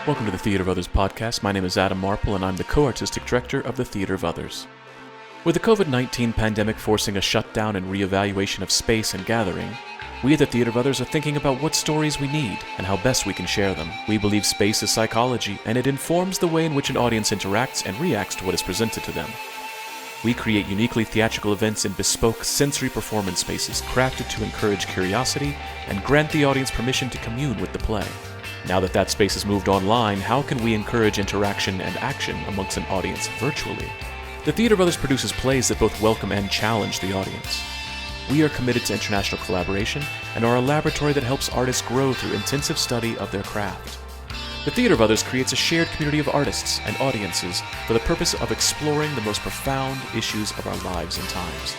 Welcome to the Theatre of Others podcast. My name is Adam Marple, and I'm the co-artistic director of the Theatre of Others. With the COVID-19 pandemic forcing a shutdown and reevaluation of space and gathering, we at the Theatre of Others are thinking about what stories we need and how best we can share them. We believe space is psychology, and it informs the way in which an audience interacts and reacts to what is presented to them. We create uniquely theatrical events in bespoke sensory performance spaces crafted to encourage curiosity and grant the audience permission to commune with the play. Now that that space has moved online, how can we encourage interaction and action amongst an audience virtually? The Theatre of Others produces plays that both welcome and challenge the audience. We are committed to international collaboration and are a laboratory that helps artists grow through intensive study of their craft. The Theatre of Others creates a shared community of artists and audiences for the purpose of exploring the most profound issues of our lives and times.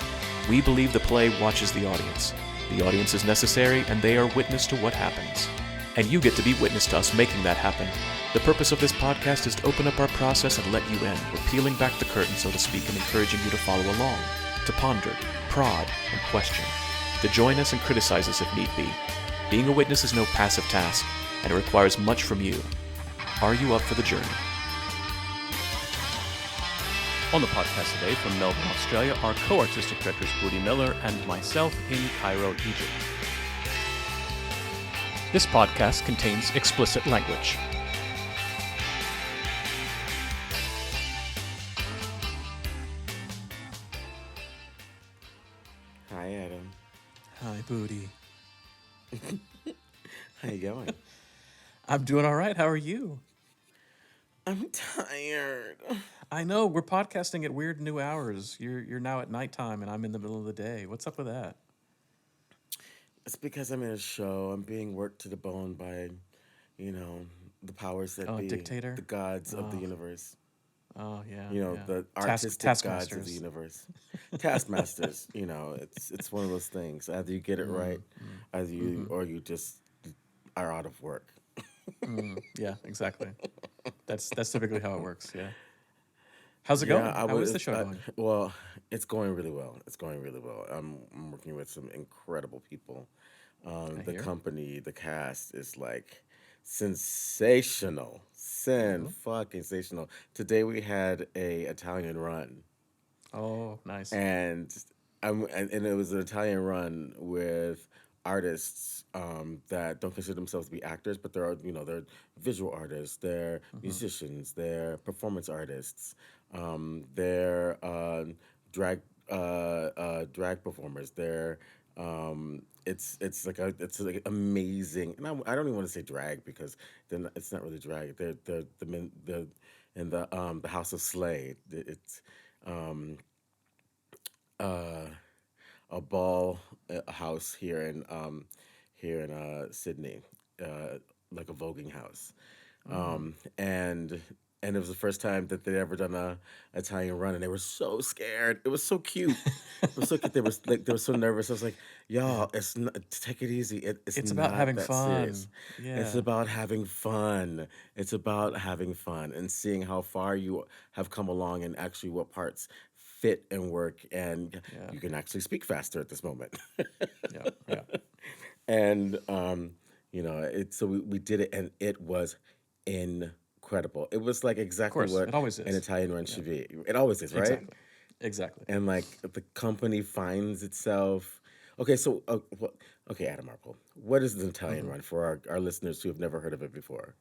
We believe the play watches the audience. The audience is necessary, and they are witness to what happens. And you get to be witness to us making that happen. The purpose of this podcast is to open up our process and let you in. We're peeling back the curtain, so to speak, and encouraging you to follow along, to ponder, prod, and question, to join us and criticize us if need be. Being a witness is no passive task, and it requires much from you. Are you up for the journey? On the podcast today from Melbourne, Australia, are co-artistic directors Woody Miller and myself in Cairo, Egypt. This podcast contains explicit language. Hi, Adam. Hi, Booty. How you going? I'm doing all right. How are you? I'm tired. I know, we're podcasting at weird new hours. You're now at nighttime, and I'm in the middle of the day. What's up with that? It's because I'm in a show. I'm being worked to the bone by, the powers that be. Dictator? The gods of the Oh. universe. Oh, yeah. The artistic gods of the universe. Taskmasters, it's one of those things. Either you get it right, either you or you just are out of work. Yeah, exactly. That's typically how it works, yeah. How's it going? How is the show going? Well, it's going really well. I'm working with some incredible people. The company, the cast is like sensational. Fucking sensational. Today we had a Italian run. Oh, nice. And and it was an Italian run with artists that don't consider themselves to be actors, but they're visual artists, they're musicians, they're performance artists, they're drag performers. They're it's like amazing, and I don't even want to say drag because then it's not really drag. They're the men in the House of Slade. It's a ball house here in Sydney, like a voguing house, and it was the first time that they'd ever done a Italian run, and they were so scared. It was so cute. It was so cute. They were so nervous. I was like, y'all, it's not, take it easy. It's about not having that fun. serious. Yeah. It's about having fun. It's about having fun and seeing how far you have come along and actually what parts fit and work, and you can actually speak faster at this moment. Yeah. And so we did it, and it was incredible. It was like exactly Of course, what it always an is. Italian run should be. It always is, right? Exactly. And like the company finds itself. Okay, so Adam Marple, what is the Italian run for our listeners who have never heard of it before?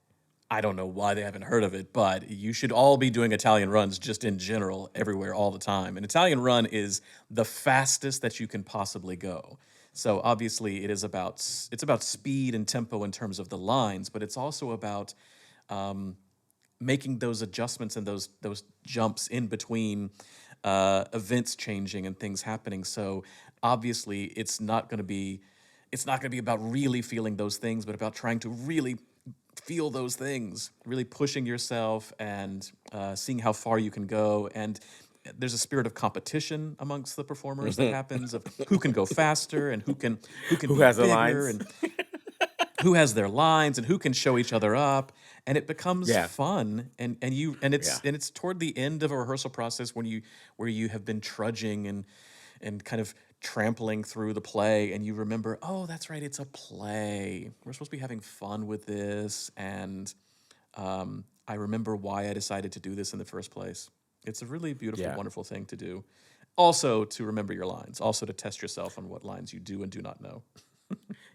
I don't know why they haven't heard of it, but you should all be doing Italian runs just in general, everywhere, all the time. An Italian run is the fastest that you can possibly go. So obviously it's about speed and tempo in terms of the lines, but it's also about making those adjustments and those jumps in between events changing and things happening. So obviously it's not going to be about really feeling those things, but about trying to really feel those things, really pushing yourself and seeing how far you can go. And there's a spirit of competition amongst the performers that happens of who can go faster and who has the bigger lines. and who has their lines and who can show each other up. And it becomes fun. And it's toward the end of a rehearsal process where you have been trudging and kind of trampling through the play, and you remember, oh, that's right, it's a play. We're supposed to be having fun with this, and I remember why I decided to do this in the first place. It's a really beautiful, Yeah. wonderful thing to do. Also, to remember your lines, also to test yourself on what lines you do and do not know.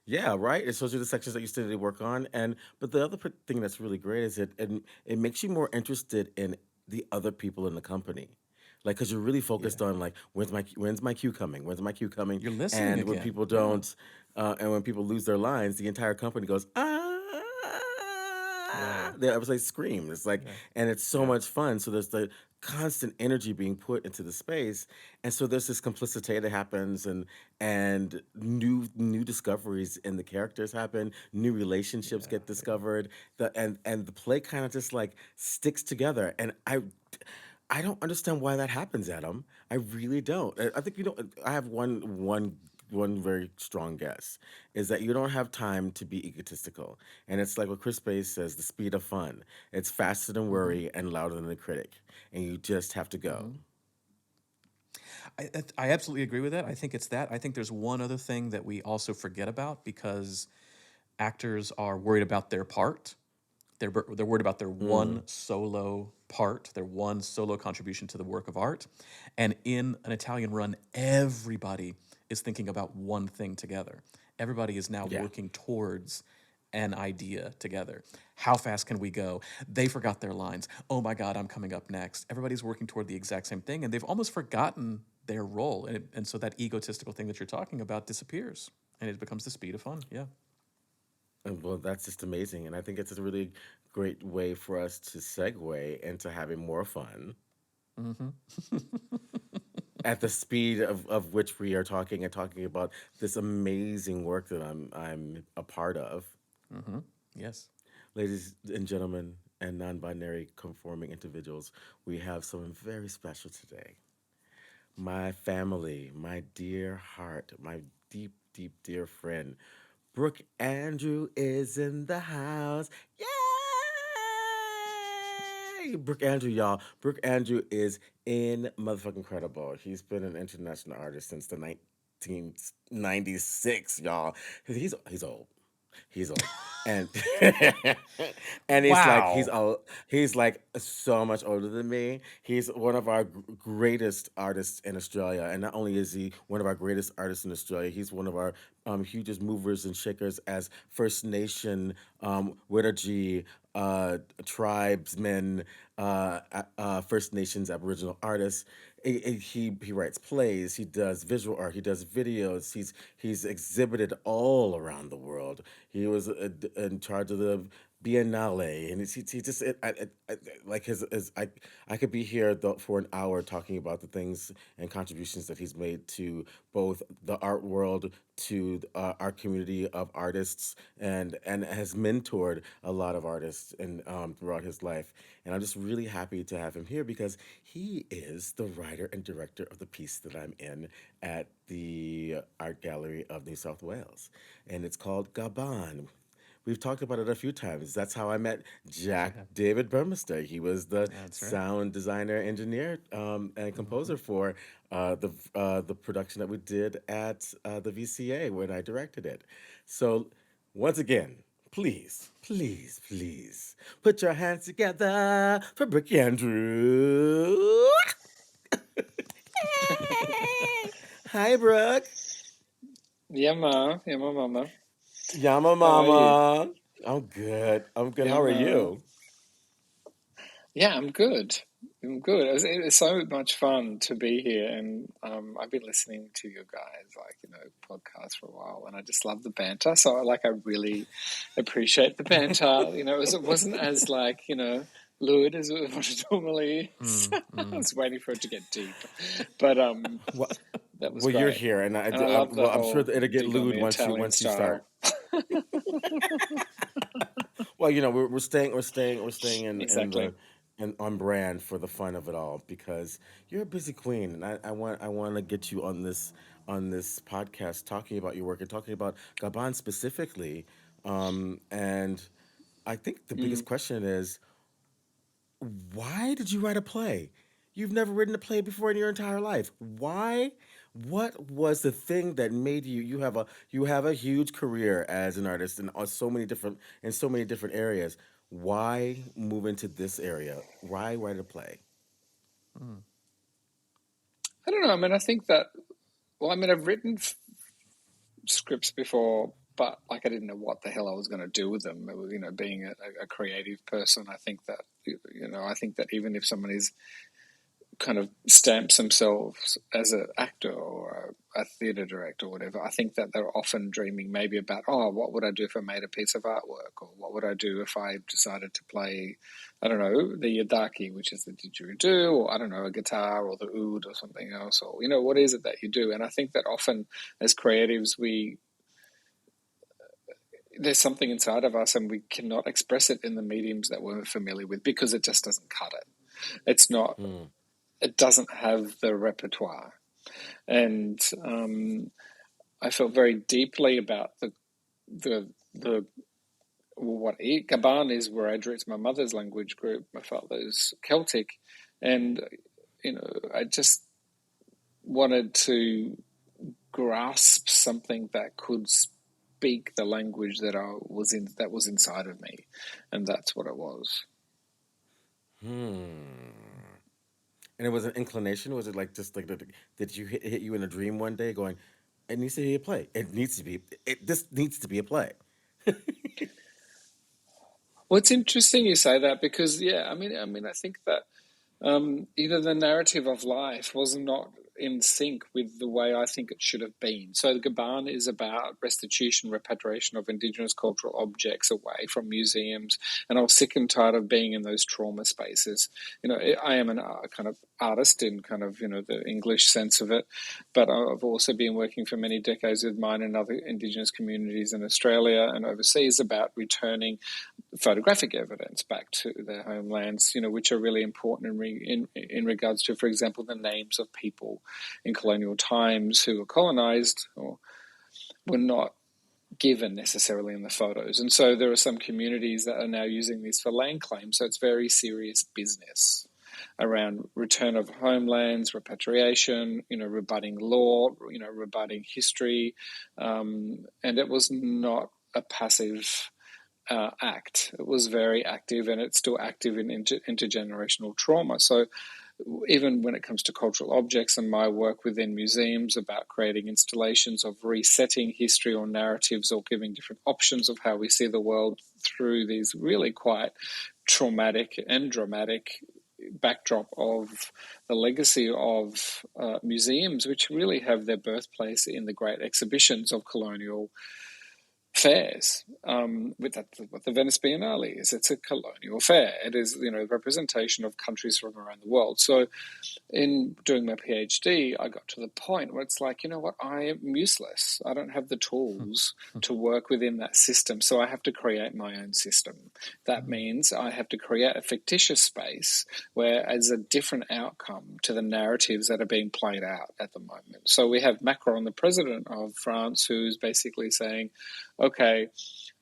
Yeah, right. It shows you the sections that you study to work on, and but the other thing that's really great is it makes you more interested in the other people in the company, like because you're really Yeah. focused on like when's my cue coming, when's my cue coming, You're listening and when again. people Yeah. don't, and when people lose their lines, the entire company goes Yeah. they ever say scream. It's like, Yeah. and it's so Yeah. much fun. So there's the constant energy being put into the space, and so there's this complicity that happens, and new discoveries in the characters happen, new relationships Yeah. get discovered, and the play kind of just like sticks together. And I don't understand why that happens, Adam. I really don't. I think you know. I have one very strong guess is that you don't have time to be egotistical, and it's like what Chris Bass says: the speed of fun. It's faster than Mm-hmm. worry and louder than the critic, and you just have to go. Mm-hmm. I absolutely agree with that. I think it's that. I think there's one other thing that we also forget about because actors are worried about their part. They're worried about their one Mm, solo part, their one solo contribution to the work of art. And in an Italian run, everybody is thinking about one thing together. Everybody is now yeah. working towards an idea together. How fast can we go? They forgot their lines. Oh my God, I'm coming up next. Everybody's working toward the exact same thing, and they've almost forgotten their role. And so that egotistical thing that you're talking about disappears, and it becomes the speed of fun. Yeah. And well, that's just amazing, and I think it's a really great way for us to segue into having more fun Mm-hmm. at the speed of which we are talking and talking about this amazing work that I'm a part of. Mm-hmm. Yes. Ladies and gentlemen, and non-binary conforming individuals, we have someone very special today. My family, my dear heart, my deep, deep, dear friend, Brook Andrew is in the house. Yay! Brook Andrew, y'all. Brook Andrew is in motherfucking incredible. He's been an international artist since the 1996, y'all. He's old. He's old. And and Wow. he's like so much older than me. He's one of our greatest artists in Australia, and not only is he one of our greatest artists in Australia, he's one of our hugest movers and shakers as First Nation Wiradjuri tribesmen, First Nations Aboriginal artists. He writes plays, he does visual art, he does videos. He's exhibited all around the world. He was in charge of the Biennale, and he just like his I could be here for an hour talking about the things and contributions that he's made to both the art world, to our community of artists, and has mentored a lot of artists and throughout his life. And I'm just really happy to have him here because he is the writer and director of the piece that I'm in at the Art Gallery of New South Wales, and it's called GABAN. We've talked about it a few times. That's how I met Jack Yeah. David Burmester. He was the That's right. sound designer, engineer, and Mm-hmm. composer for the production that we did at the VCA when I directed it. So, once again, please, please, please put your hands together for Brook Andrew. Hey! Hi, Brooke. Yama mama. Yama How are you? mama. I'm good. I'm good. How are Yama. you? Yeah, I'm good. I'm good. It was so much fun to be here, and I've been listening to you guys, podcast for a while, and I just love the banter. So, I really appreciate the banter. It wasn't as lewd as what it normally is. Mm, I mm. was waiting for it to get deep, but Well, that was well, you're great, here, and and I love the well, I'm sure whole that it'll get dig on lewd the Italian once you start. style. Well, we're staying in Exactly. the on brand for the fun of it all because you're a busy queen, and I want to get you on this podcast talking about your work and talking about Gabon specifically. And I think the biggest Mm. question is, why did you write a play? You've never written a play before in your entire life. Why? What was the thing that made you have a huge career as an artist in so many different areas. Why move into this area? Why write a play? Mm. I don't know. I mean, I think that, well, I mean, I've written scripts before, but like I didn't know what the hell I was going to do with them. It was, being a creative person, I think that, I think that even if someone is kind of stamps themselves as an actor or a theatre director or whatever, I think that they're often dreaming maybe about, oh, what would I do if I made a piece of artwork? Or what would I do if I decided to play, I don't know, the yidaki, which is the didgeridoo, or I don't know, a guitar or the oud or something else, or, what is it that you do? And I think that often as creatives, there's something inside of us and we cannot express it in the mediums that we're familiar with because it just doesn't cut it. It's not, Mm. it doesn't have the repertoire. And I felt very deeply about the what GABAN is Wiradjuri. It's my mother's language group. My father's Celtic, and I just wanted to grasp something that could speak the language that was inside of me, and that's what it was. And it was an inclination. Was it like just like did you hit you in a dream one day, going, "It needs to be a play. It needs to be. This needs to be a play." Well, it's interesting you say that because, yeah, I mean, I think that the narrative of life was not in sync with the way I think it should have been. So the GABAN is about restitution, repatriation of Indigenous cultural objects away from museums. And I was sick and tired of being in those trauma spaces. I am a kind of artist in kind of, the English sense of it. But I've also been working for many decades with mine and other Indigenous communities in Australia and overseas about returning photographic evidence back to their homelands, which are really important in regards to, for example, the names of people in colonial times who were colonized or were not given necessarily in the photos. And so there are some communities that are now using this for land claims. So it's very serious business around return of homelands, repatriation, rebutting law, rebutting history. And it was not a passive act. It was very active, and it's still active in intergenerational trauma. So even when it comes to cultural objects and my work within museums about creating installations of resetting history or narratives or giving different options of how we see the world through these really quite traumatic and dramatic backdrop of the legacy of museums, which really have their birthplace in the great exhibitions of colonial fairs. With that, what the Venice Biennale is, it's a colonial fair. It is, representation of countries from around the world. So in doing my PhD, I got to the point where it's like, you know what, I am useless. I don't have the tools to work within that system. So I have to create my own system. That means I have to create a fictitious space where as a different outcome to the narratives that are being played out at the moment. So we have Macron, the president of France, who's basically saying, okay,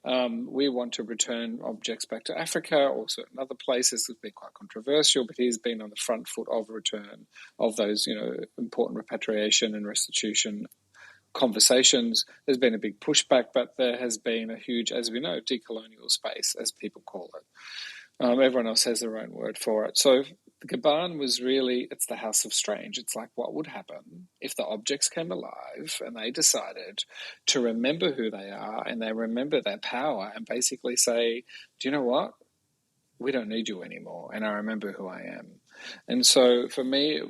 we want to return objects back to Africa or certain other places. It's been quite controversial, but he's been on the front foot of return of those, important repatriation and restitution conversations. There's been a big pushback, but there has been a huge, as we know, decolonial space, as people call it. Everyone else has their own word for it. So the GABAN was really, it's the house of strange. It's like, what would happen if the objects came alive and they decided to remember who they are and they remember their power and basically say, do you know what? We don't need you anymore. And I remember who I am. And so for me,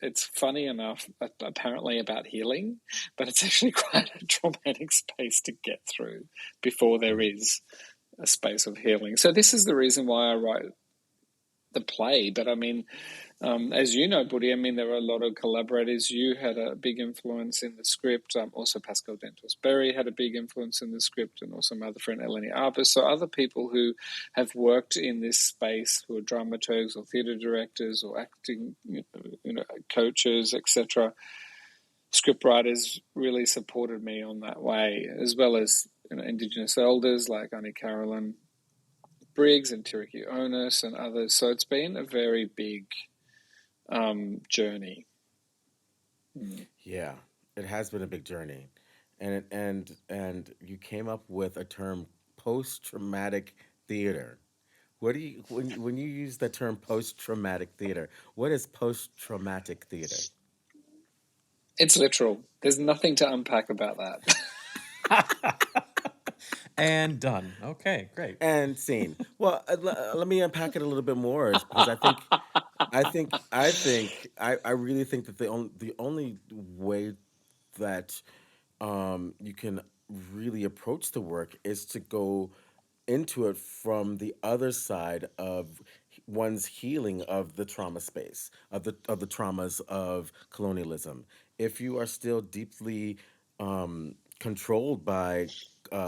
it's funny enough, apparently about healing, but it's actually quite a traumatic space to get through before there is a space of healing. So this is the reason why I write the play. But I mean, as you know, Buddy, I mean, there are a lot of collaborators. You had a big influence in the script. Also, Pascal Dentos Berry had a big influence in the script, and also my other friend Eleni Arbus. So other people who have worked in this space, who are dramaturgs or theatre directors or acting, coaches, etc. Scriptwriters really supported me on that way, as well as Indigenous elders like Annie Carolyn Briggs and Tiriki Onus and others. So it's been a very big journey. Yeah, it has been a big journey, and you came up with a term, post-traumatic theater. What do you when you use the term post-traumatic theater? What is post-traumatic theater? It's literal. There's nothing to unpack about that. And done. Okay, great. And scene. Well, let me unpack it a little bit more, is because I really think that the only way that you can really approach the work is to go into it from the other side of one's healing of the trauma space, of the traumas of colonialism. If you are still deeply controlled by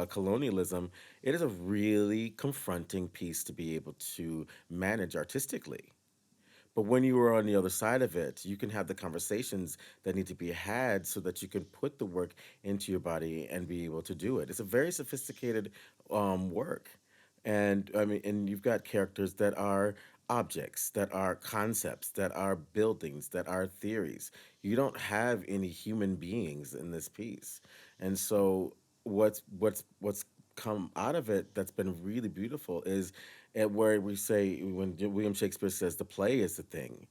colonialism, it is a really confronting piece to be able to manage artistically. But when you are on the other side of it, you can have the conversations that need to be had so that you can put the work into your body and be able to do it. It's a very sophisticated work. And I mean, and you've got characters that are objects, that are concepts, that are buildings, that are theories. You don't have any human beings in this piece. And so what's come out of it that's been really beautiful is at where we say, when William Shakespeare says the play is the thing,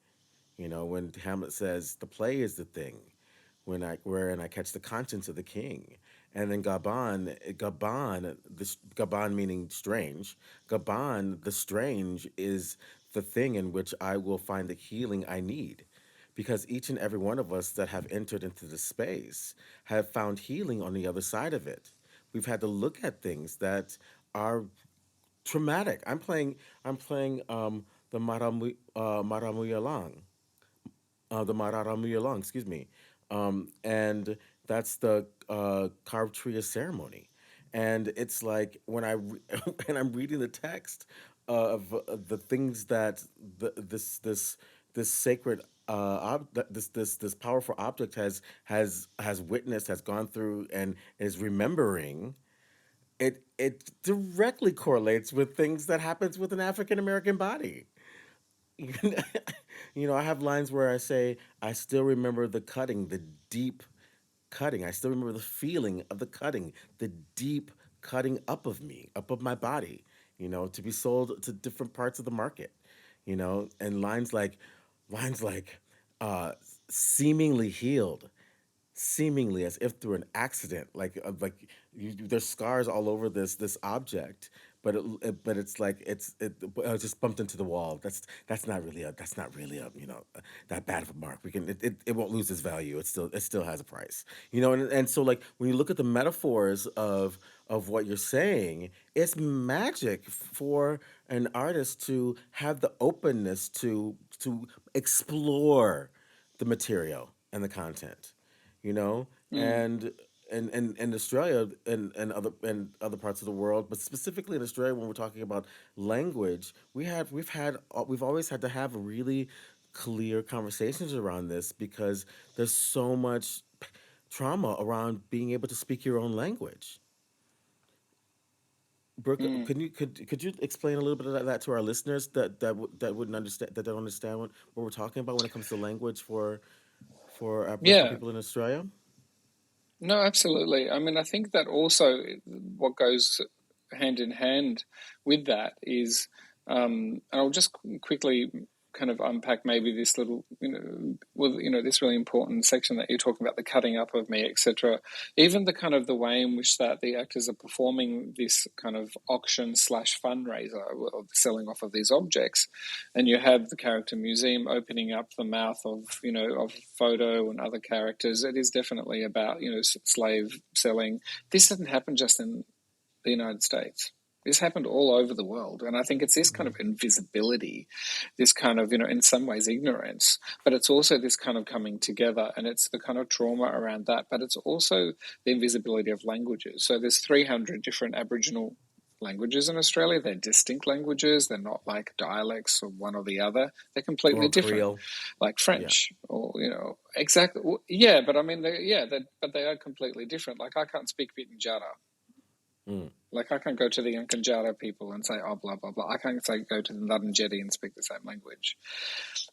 when Hamlet says the play is the thing, wherein I catch the conscience of the king, and then Gaban meaning strange, Gaban the strange is the thing in which I will find the healing I need, because each and every one of us that have entered into the space have found healing on the other side of it. We've had to look at things that are traumatic. I'm playing Maramuyalang, the Mararamuyalang, excuse me. And that's the carved tree of ceremony. And it's like when I'm reading the text of the things that this sacred this powerful object has witnessed, has gone through, and is remembering, it directly correlates with things that happens with an African American body. I have lines where I say, I still remember the cutting, the deep cutting. I still remember the feeling of the cutting, the deep cutting up of me, up of my body, to be sold to different parts of the market, and lines like, uh, seemingly healed, seemingly as if through an accident, there's scars all over this object, but it's like I just bumped into the wall. That's not really a that bad of a mark. It won't lose its value. It still has a price. And so, like, when you look at the metaphors of what you're saying, it's magic for an artist to have the openness to explore the material and the content, you know, Mm. and Australia and other parts of the world, but specifically in Australia, when we're talking about language, we've always had to have really clear conversations around this, because there's so much trauma around being able to speak your own language. Brooke, Mm. could you explain a little bit of that to our listeners that wouldn't understand, that don't understand what we're talking about when it comes to language for Aboriginal Yeah. people in Australia? No, absolutely. I mean, I think that also what goes hand in hand with that is, and I'll just quickly kind of unpack maybe this little, this really important section that you're talking about, the cutting up of me, etc. Even the kind of the way in which that the actors are performing this kind of auction slash fundraiser of the selling off of these objects, and you have the character museum opening up the mouth of photo and other characters. It is definitely about slave selling. This didn't happen just in the United States. This happened all over the world. And I think it's this kind of invisibility, this kind of, in some ways ignorance, but it's also this kind of coming together, and it's the kind of trauma around that, but it's also the invisibility of languages. So there's 300 different Aboriginal languages in Australia. They're distinct languages. They're not like dialects of one or the other. They're completely Or different, Creole? like Yeah. French or, exactly. Yeah, but I mean, but they are completely different. Like I can't speak Vietnamese. Mm. Like I can't go to the Uncanjara people and say, oh, blah, blah, blah. I can't say go to the Ngarrindjeri and speak the same language.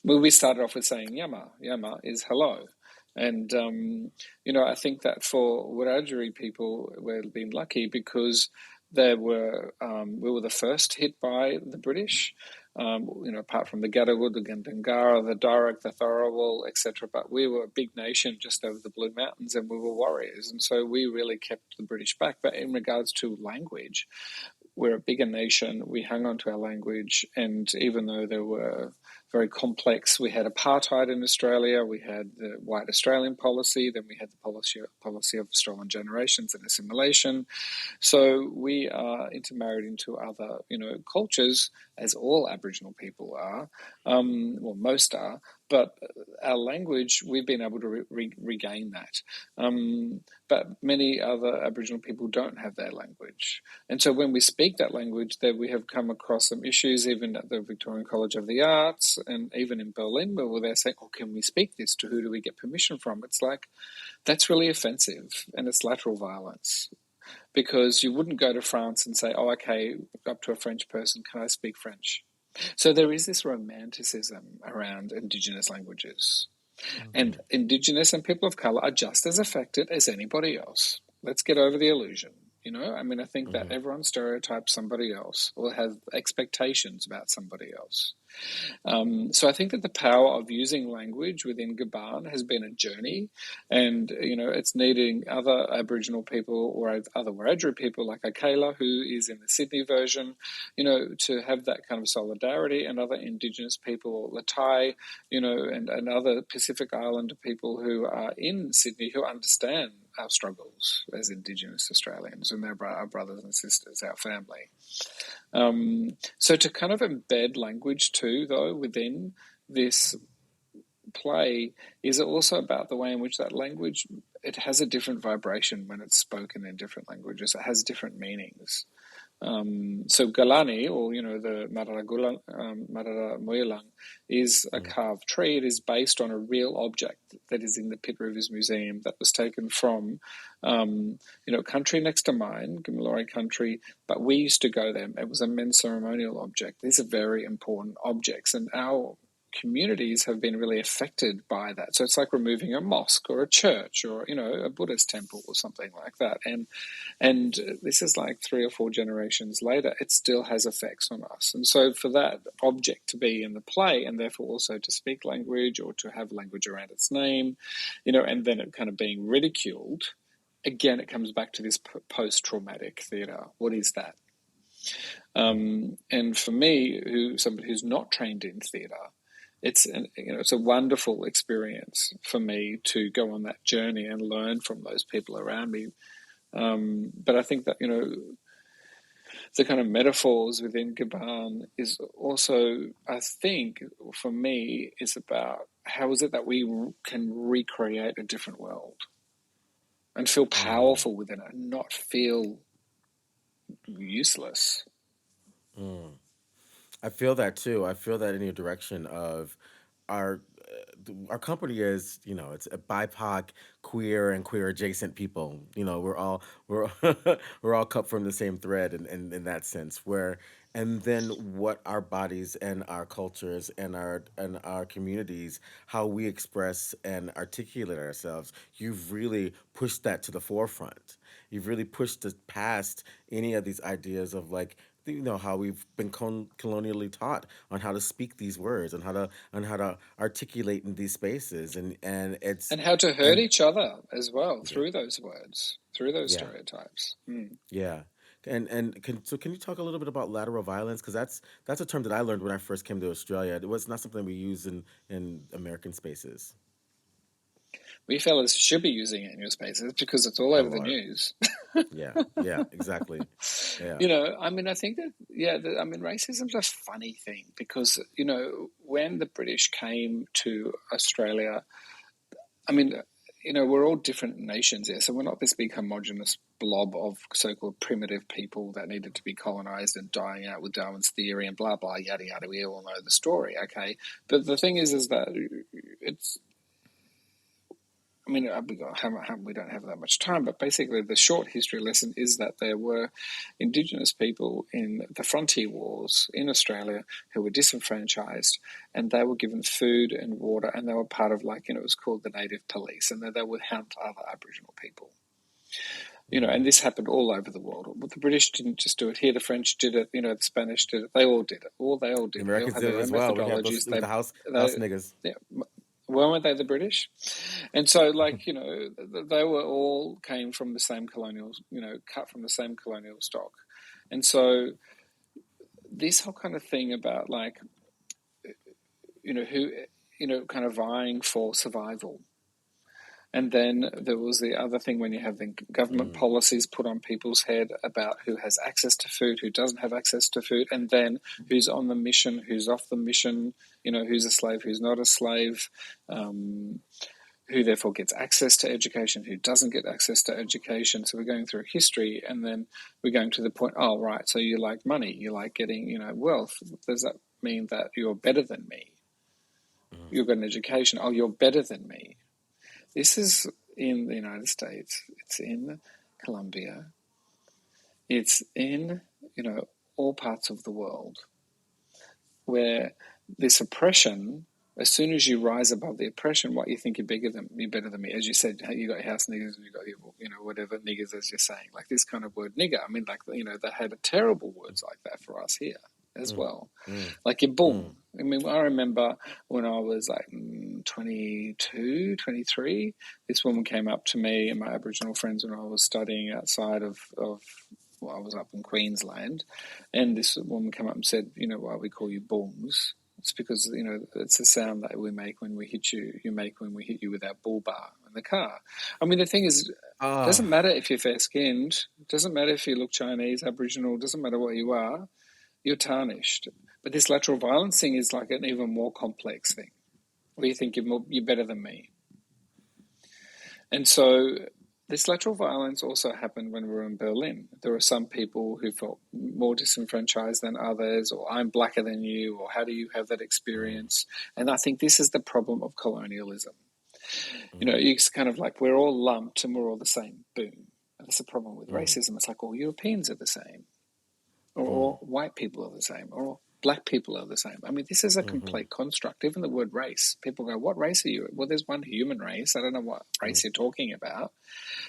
Well, we started off with saying yama. Yama is hello. And, I think that for Wiradjuri people, we've been lucky because we were the first hit by the British, apart from the Gadigal, the Gundungurra, the Darug, the Tharawal, etc. But we were a big nation just over the Blue Mountains, and we were warriors. And so we really kept the British back. But in regards to language, we're a bigger nation. We hung on to our language, and even though there were very complex, we had apartheid in Australia, we had the white Australian policy, then we had the policy of stolen generations and assimilation. So we are intermarried into other, cultures, as all Aboriginal people are, well, most are, but our language, we've been able to regain that. But many other Aboriginal people don't have their language. And so when we speak that language, then we have come across some issues, even at the Victorian College of the Arts and even in Berlin, where they're saying, can we speak this? To who do we get permission from? It's like, that's really offensive, and it's lateral violence. Because you wouldn't go to France and say, okay, up to a French person, can I speak French? So there is this romanticism around Indigenous languages. Mm-hmm. And Indigenous and people of colour are just as affected as anybody else. Let's get over the illusion. I think that everyone stereotypes somebody else or has expectations about somebody else. So I think that the power of using language within GABAN has been a journey, and it's needing other Aboriginal people or other Wiradjuri people like Akela, who is in the Sydney version, to have that kind of solidarity, and other Indigenous people, Latai, and other Pacific Islander people who are in Sydney who understand our struggles as Indigenous Australians, and they're our brothers and sisters, our family. So to kind of embed language too, though, within this play is also about the way in which that language, it has a different vibration when it's spoken in different languages. It has different meanings. So guulany, or the marara moyalang, is a carved tree. It is based on a real object that is in the Pitt Rivers Museum that was taken from country next to mine, Gimilori country, but we used to go there. It was a men's ceremonial object. These are very important objects, and our communities have been really affected by that. So it's like removing a mosque or a church or a Buddhist temple or something like that. And this is like 3 or 4 generations later, it still has effects on us. And so for that object to be in the play, and therefore also to speak language or to have language around its name, and then it kind of being ridiculed, again, it comes back to this post-traumatic theatre. What is that? And for me, somebody who's not trained in theatre, it's a wonderful experience for me to go on that journey and learn from those people around me. But I think that the kind of metaphors within GABAN is also, I think, for me, is about how is it that we can recreate a different world and feel powerful within it, and not feel useless. I feel that too. I feel that in your direction of our company is, it's a BIPOC, queer and queer adjacent people. We're all we're all cut from the same thread in that sense. And then what our bodies and our cultures and our communities, how we express and articulate ourselves, you've really pushed that to the forefront. You've really pushed us past any of these ideas of like, how we've been colonially taught on how to speak these words and how to articulate in these spaces, and how to hurt each other as well through those words, through those stereotypes. Yeah. And can you talk a little bit about lateral violence, because that's a term that I learned when I first came to Australia. It was not something we use in American spaces. We fellas should be using it in your spaces because it's all over the news. Yeah, exactly. Yeah. I think that, racism's a funny thing because, when the British came to Australia, we're all different nations here. So we're not this big homogenous blob of so-called primitive people that needed to be colonized and dying out with Darwin's theory and blah, blah, yada, yada. We all know the story, okay? But the thing is that I mean, we don't have that much time, but basically the short history lesson is that there were Indigenous people in the frontier wars in Australia who were disenfranchised, and they were given food and water, and they were part of, like, it was called the Native Police, and they would hunt other Aboriginal people. And this happened all over the world. Well, the British didn't just do it here; the French did it. The Spanish did it. They all did it. They all The did it. They all Americans had did their it own as well. We had those methodologies. with the house They niggas. yeah, weren't they the British? And so, like, they were all came from the same colonial, cut from the same colonial stock. And so this whole kind of thing about, like, who, kind of vying for survival. And then there was the other thing when you have the government policies put on people's head about who has access to food, who doesn't have access to food, and then who's on the mission, who's off the mission, who's a slave, who's not a slave, who therefore gets access to education, who doesn't get access to education. So we're going through history, and then we're going to the point, oh, right, so you like money, you like getting, wealth. Does that mean that you're better than me? You've got an education. Oh, you're better than me. This is in the United States. It's in Colombia. It's in, all parts of the world where this oppression, as soon as you rise above the oppression, what you think you're better than me. As you said, you got house niggers and you got your, whatever niggers, as you're saying, like this kind of word nigger. I mean, like, they had terrible words like that for us here as well. Like your boom. I mean, I remember when I was like 22, 23, this woman came up to me and my Aboriginal friends when I was studying outside of I was up in Queensland, and this woman came up and said, why we call you booms? It's because, it's the sound that we make when we hit you. You make when we hit you with our bull bar in the car. I mean, the thing is, it doesn't matter if you're fair-skinned. It doesn't matter if you look Chinese, Aboriginal. It doesn't matter what you are. You're tarnished. But this lateral violence thing is like an even more complex thing, where you think you're better than me. And so this lateral violence also happened when we were in Berlin. There were some people who felt more disenfranchised than others, or I'm blacker than you, or how do you have that experience? And I think this is the problem of colonialism. It's kind of like we're all lumped and we're all the same. Boom. And that's the problem with racism. It's like all Europeans are the same, or white people are the same, or black people are the same. I mean, this is a complete construct. Even the word race, people go, what race are you? Well, there's one human race. I don't know what race you're talking about,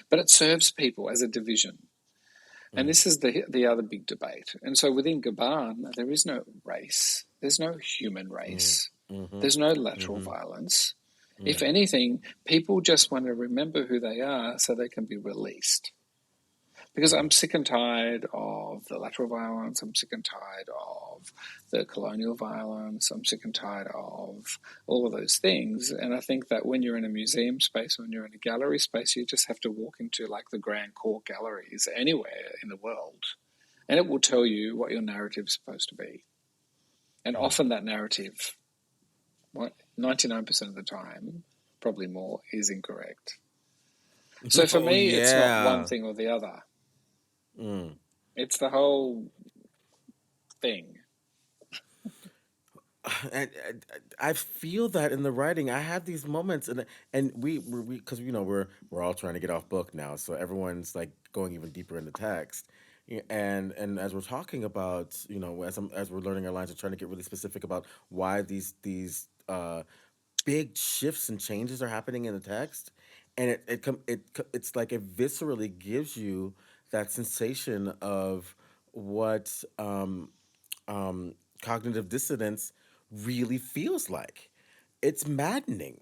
but it serves people as a division. And this is the other big debate. And so within GABAN, there is no race. There's no human race. There's no lateral violence. If anything, people just want to remember who they are so they can be released. Because I'm sick and tired of the lateral violence. I'm sick and tired of the colonial violence. I'm sick and tired of all of those things. And I think that when you're in a museum space, when you're in a gallery space, you just have to walk into like the Grand Court galleries anywhere in the world, and it will tell you what your narrative is supposed to be. And often that narrative, 99% of the time, probably more, is incorrect. So for me, it's not one thing or the other. It's the whole thing. I feel that in the writing. I have these moments, and we because we're all trying to get off book now, so everyone's like going even deeper in the text. And as we're talking about, as we're learning our lines and trying to get really specific about why these big shifts and changes are happening in the text, and it's like it viscerally gives you that sensation of what cognitive dissonance really feels like. It's maddening.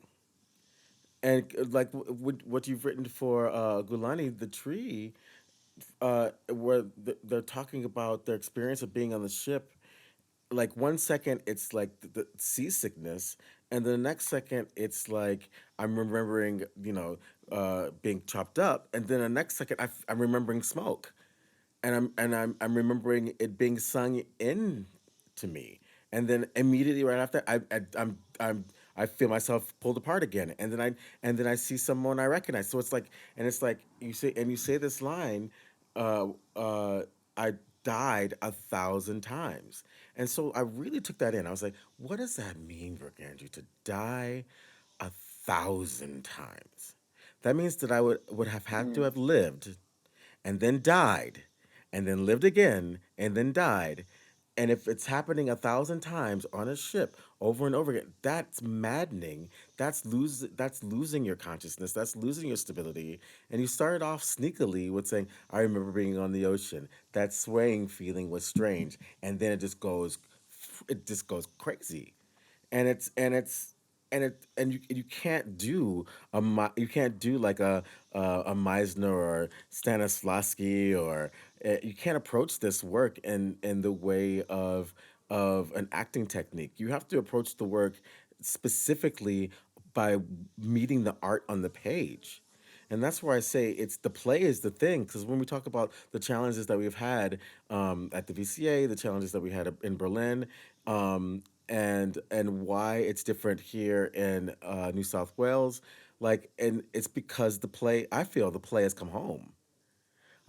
And like what you've written for Guulany, the tree, where they're talking about their experience of being on the ship. Like 1 second it's like the seasickness, and the next second it's like I'm remembering being chopped up, and then the next second I'm remembering smoke, and I'm remembering it being sung in to me, and then immediately right after I feel myself pulled apart again, and then I see someone I recognize. So it's like, and it's like you say this line, uh, I died 1,000 times, and so I really took that in. I was like, what does that mean, Brook Andrew, to die 1,000 times? that means that I would have had to Mm. have lived and then died and then lived again and then died. And if it's happening 1,000 times on a ship over and over again, that's maddening. That's losing your consciousness. That's losing your stability. And you started off sneakily with saying, "I remember being on the ocean. That swaying feeling was strange." And then it just goes crazy, and you can't do you can't do like a Meisner or Stanislavski, or you can't approach this work in the way of an acting technique. You have to approach the work specifically by meeting the art on the page. And that's where I say it's the play is the thing. Because when we talk about the challenges that we've had at the VCA, the challenges that we had in Berlin, and why it's different here in New South Wales, like, and it's because the play. I feel the play has come home.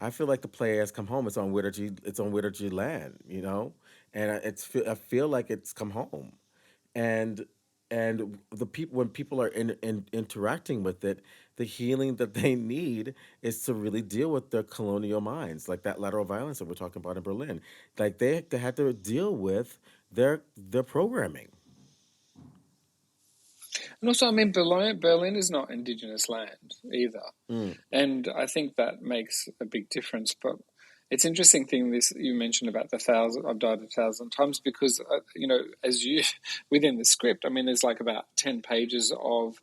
I feel like the play has come home. It's on Wiradjuri. It's on Wiradjuri land, and I feel like it's come home, and the people when people are interacting with it, the healing that they need is to really deal with their colonial minds, like that lateral violence that we're talking about in Berlin. Like they had to deal with their programming. And also, I mean, Berlin is not Indigenous land either. Mm, And I think that makes a big difference. But it's interesting thing this you mentioned about the thousand. I've died 1,000 times because as you within the script. I mean, there's like about 10 pages of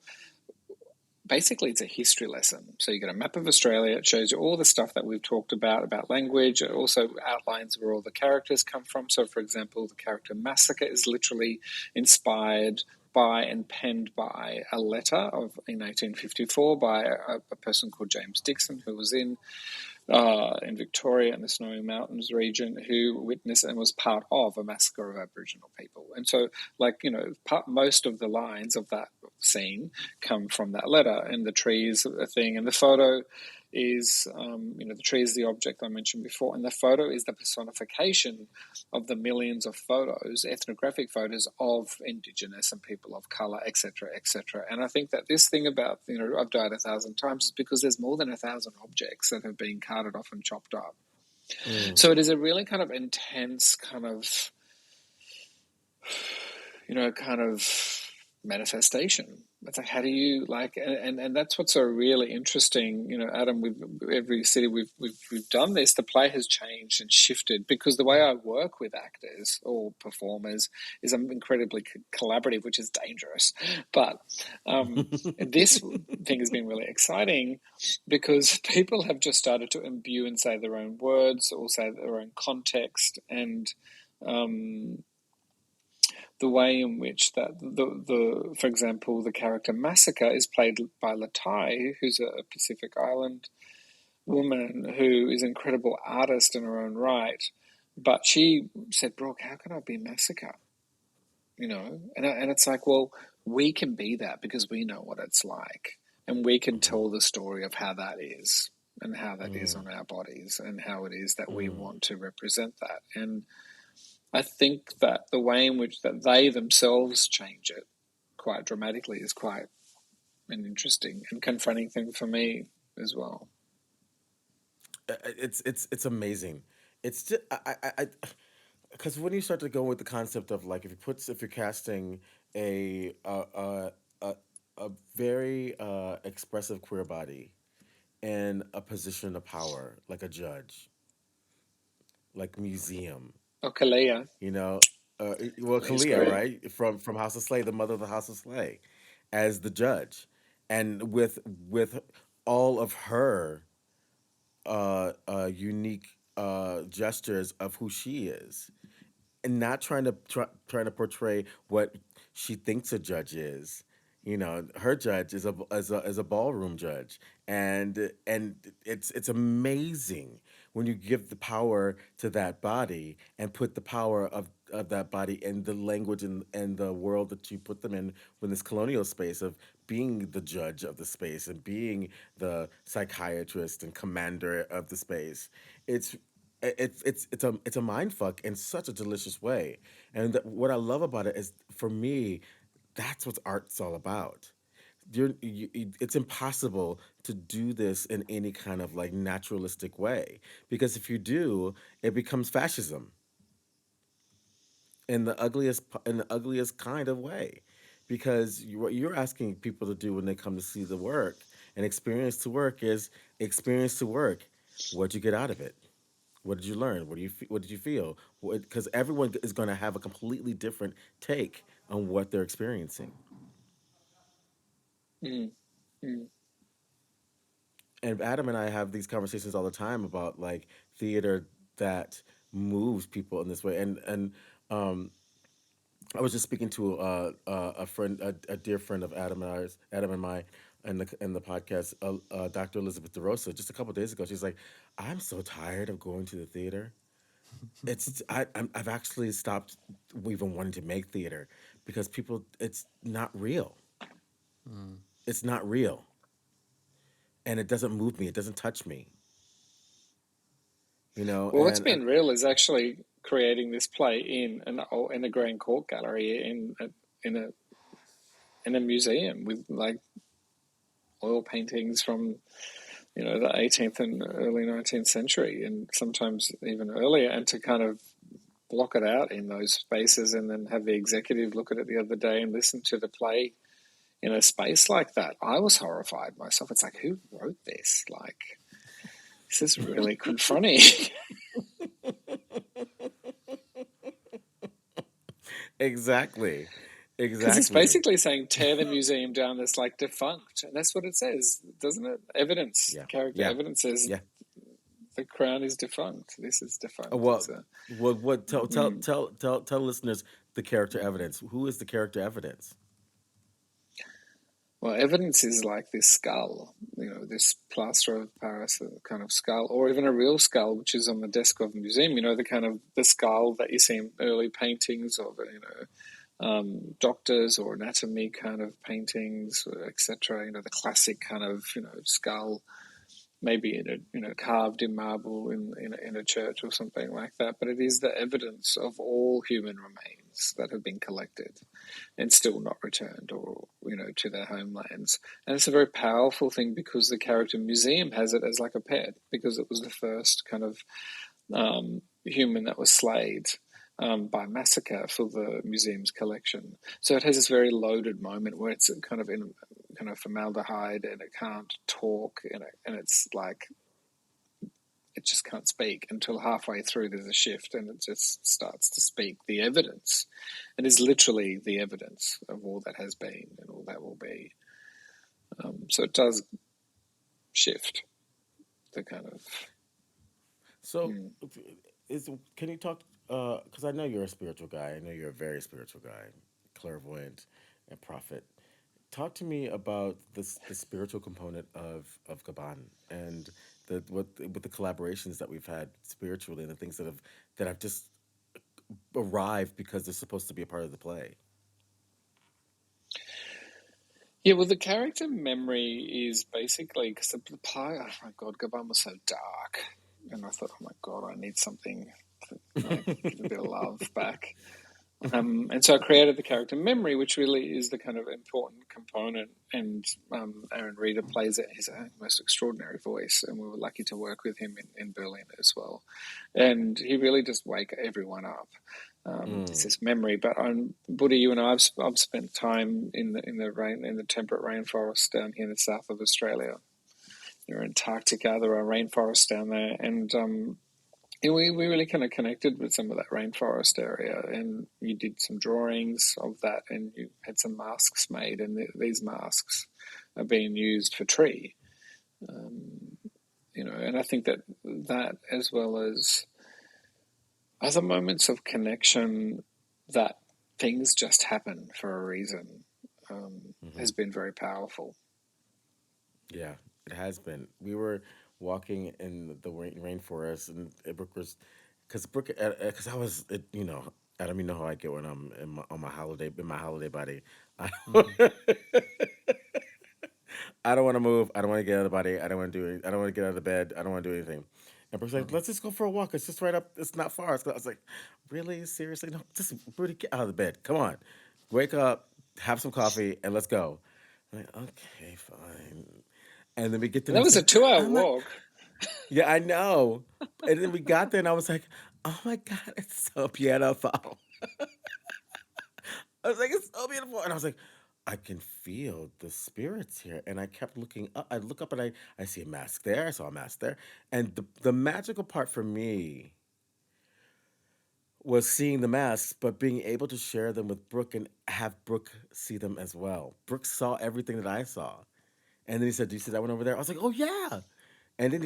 basically it's a history lesson. So you get a map of Australia. It shows you all the stuff that we've talked about language. It also outlines where all the characters come from. So, for example, the character Massacre is literally inspired by and penned by a letter in 1854 by a person called James Dixon, who was in Victoria in the Snowy Mountains region, who witnessed and was part of a massacre of Aboriginal people. And so, most of the lines of that scene come from that letter, and the trees a thing, and the photo is, the tree is the object I mentioned before, and the photo is the personification of the millions of photos, ethnographic photos of Indigenous and people of colour, etc., etc. And I think that this thing about, I've died 1,000 times is because there's more than 1,000 objects that have been carted off and chopped up. mm, So it is a really kind of intense kind of, kind of manifestation. It's like, how do you and that's what's so really interesting, Adam. With every city we've done this, the play has changed and shifted because the way I work with actors or performers is I'm incredibly collaborative, which is dangerous. But this thing has been really exciting because people have just started to imbue and say their own words or say their own context, and the way in which that the for example, the character Massacre is played by Latai, who's a Pacific Island woman who is an incredible artist in her own right. But she said, "Brooke, how can I be Massacre?" And it's like, well, we can be that because we know what it's like, and we can mhm, tell the story of how that is and how that is mm, on our bodies and how it is that we mm. want to represent that. And I think that the way in which that they themselves change it quite dramatically is quite an interesting and confronting thing for me as well. It's amazing. It's just because when you start to go with the concept of like if you're casting a a a a, a very expressive queer body in a position of power, like a judge, like museum, Oh, Kalia, you know, well, Kalia's Kalia, great. right, from House of Slay, the mother of the House of Slay, as the judge, and with all of her unique gestures of who she is, and not trying to portray what she thinks a judge is. Her judge is a ballroom judge, and it's amazing when you give the power to that body and put the power of that body and the language and the world that you put them in, when this colonial space of being the judge of the space and being the psychiatrist and commander of the space. It's it's a mind fuck in such a delicious way. And what I love about it is, for me, that's what art's all about. it's impossible to do this in any kind of like naturalistic way, because if you do, it becomes fascism in the ugliest kind of way, because what you're asking people to do when they come to see the work and experience to work is experience to work. What'd you get out of it? What did you learn? What did you feel? Because everyone is going to have a completely different take on what they're experiencing. Mm, mm. And Adam and I have these conversations all the time about like theater that moves people in this way. And um, I was just speaking to a friend, a dear friend of Adam and my, in the podcast, Dr. Elizabeth DeRosa, just a couple days ago. She's like, "I'm so tired of going to the theater. I've actually stopped even wanting to make theater because people, it's not real. It's not real, and it doesn't move me. It doesn't touch me. You know." Well, what's And been real is actually creating this play in a Grand Court gallery in a in a museum with like oil paintings from the 18th and early 19th century, and sometimes even earlier, and to kind of block it out in those spaces, and then have the executive look at it the other day and listen to the play in a space like that. I was horrified myself. It's like, who wrote this? Like, this is really confronting. exactly, Because it's exactly. basically saying tear the museum down that's like defunct. And that's what it says, doesn't it? Evidence, Yeah, character yeah, evidence says yeah. the crown is defunct. This is defunct. Well, It's a, what mm. tell listeners the character evidence. Who is the character evidence? Well, evidence is like this skull, this plaster of Paris kind of skull, or even a real skull, which is on the desk of a museum. The kind of the skull that you see in early paintings of, doctors or anatomy kind of paintings, etc. The classic kind of skull, maybe carved in marble in a church or something like that. But it is the evidence of all human remains that have been collected and still not returned, or to their homelands. And it's a very powerful thing because the character museum has it as like a pet, because it was the first kind of human that was slayed by massacre for the museum's collection. So it has this very loaded moment where it's kind of in kind of formaldehyde, and it can't talk, and it's like it just can't speak until halfway through there's a shift, and it just starts to speak. The evidence, it is literally the evidence of all that has been and all that will be. So it does shift the kind of. So, is can you talk? Because I know you're a spiritual guy. I know you're a very spiritual guy, clairvoyant, and prophet. Talk to me about the spiritual component of GABAN and the what with the collaborations that we've had spiritually and the things that have just arrived because they're supposed to be a part of the play. Yeah, well, the character memory is basically because the play. Oh my god, Gabon was so dark, and I thought, oh my god, I need something to give a bit of love back. And so I created the character memory, which really is the kind of important component. And Aaron Reeder plays it his most extraordinary voice, and we were lucky to work with him in Berlin as well. And he really just wake everyone up. It's this memory. But Buddha, you and I've spent time in the temperate rainforest down here in the south of Australia. You're in Antarctica, there are rainforests down there, and we really kind of connected with some of that rainforest area, and you did some drawings of that, and you had some masks made, and these masks are being used for tree. And I think that as well as other moments of connection, that things just happen for a reason, Mm-hmm. has been very powerful. Yeah, it has been. We were walking in the rainforest, and Brooke was, because I was, Adam, you know how I get when I'm on my holiday, in my holiday body. I, I don't want to move. I don't want to get out of the body. I don't want to do it. I don't want to get out of the bed. I don't want to do anything. And Brooke's like, let's just go for a walk. It's just right up. It's not far. I was like, really? Seriously? No, just really get out of the bed. Come on. Wake up, have some coffee, and let's go. I'm like, okay, fine. And then we get there And and I that was was a like, 2 hour oh my, walk. yeah, I know. And then we got there and I was like, oh my God, it's so beautiful. I was like, it's so beautiful. And I was like, I can feel the spirits here. And I kept looking up. I look up and I see a mask there. I saw a mask there. And the magical part for me was seeing the masks, but being able to share them with Brooke and have Brooke see them as well. Brooke saw everything that I saw. And then he said, "Do you see that one over there?" I was like, "Oh yeah." And then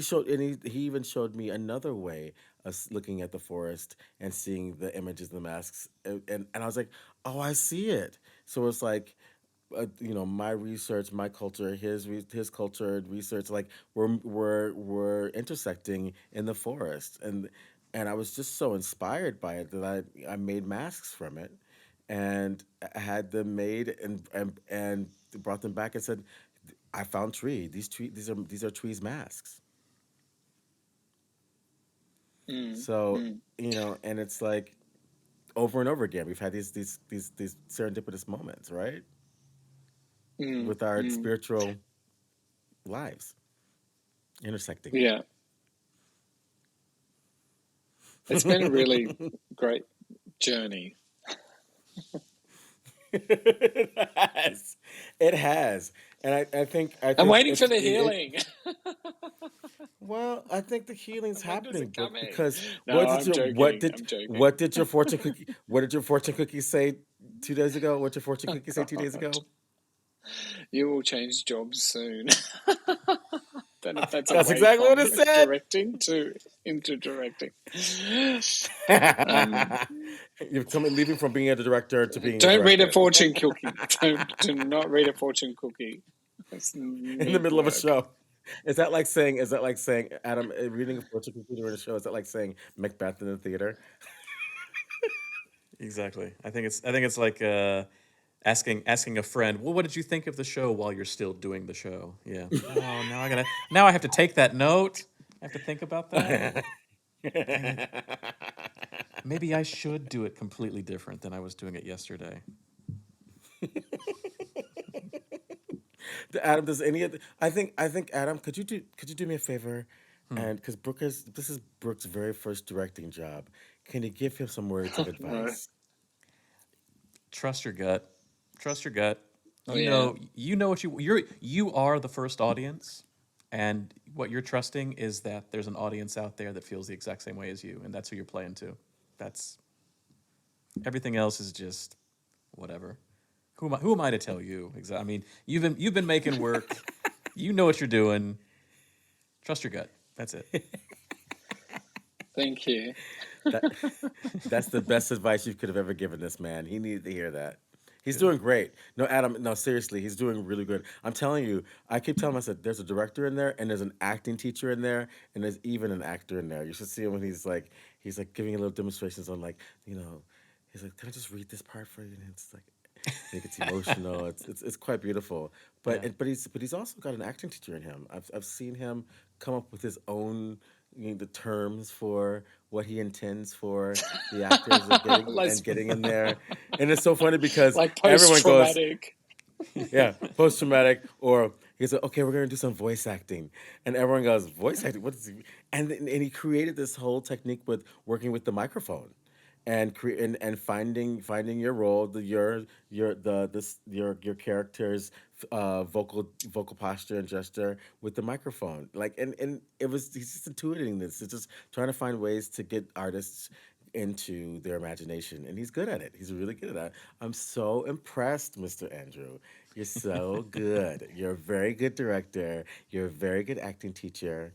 he even showed me another way of looking at the forest and seeing the images of the masks, and I was like, "Oh, I see it." So it's like, my research, my culture, his culture and research, like we're intersecting in the forest, and I was just so inspired by it that I made masks from it, and I had them made and brought them back and said, I found tree. These are trees masks. Mm, So mm, and it's like over and over again we've had these serendipitous moments, right, mm, with our mm. spiritual lives intersecting. Yeah, it's been a really great journey. It has, it has, and I I'm think waiting for the healing. well, I think the healing's When does happening, it come Brooke, in? because No, I'm joking. I'm joking. what did your fortune cookie say 2 days ago? What did your fortune cookie say 2 days God, ago? you will change jobs soon. Don't know if that's That's away exactly what it from said. directing to into directing. Um, You're leaving from being a director to being a don't read a director fortune cookie. Do not read a fortune cookie. It's in the need middle of a work. show. Is that like saying, Adam, reading a fortune cookie during a show? Is that like saying Macbeth in the theater? Exactly. I think it's like asking a friend, well, what did you think of the show while you're still doing the show? Yeah. Oh, now I have to take that note. I have to think about that. Dang it. Maybe I should do it completely different than I was doing it yesterday. Adam, does any of I think Adam, could you do me a favor? Hmm. And because this is Brooke's very first directing job, can you give him some words of No. advice? Trust your gut. Trust your gut. Oh You yeah. know, you are the first audience, and what you're trusting is that there's an audience out there that feels the exact same way as you, and that's who you're playing to. That's everything else is just whatever. Who am I to tell you? Exactly. I mean, you've been making work. You know what you're doing. Trust your gut. That's it. Thank you. That that's the best advice you could have ever given this man. He needed to hear that. He's Good. doing great. No, Adam, no, seriously, he's doing really good. I'm telling you, I keep telling myself there's a director in there and there's an acting teacher in there and there's even an actor in there. You should see him when he's like giving little demonstrations on he's like, can I just read this part for you? And it's like and it gets emotional. It's quite beautiful. But Yeah. but he's also got an acting teacher in him. I've seen him come up with his own the terms for what he intends for the actors are getting like and getting in there, and it's so funny because like post everyone goes, traumatic. yeah, post traumatic, or he's like, okay, we're gonna do some voice acting, and everyone goes, voice acting, what is he? And he created this whole technique with working with the microphone and finding your role, your character's vocal posture and gesture with the microphone. Like and it was he's just intuiting this. It's just trying to find ways to get artists into their imagination, and he's good at it. He's really good at it. I'm so impressed, Mr. Andrew. You're so good. You're a very good director. You're a very good acting teacher.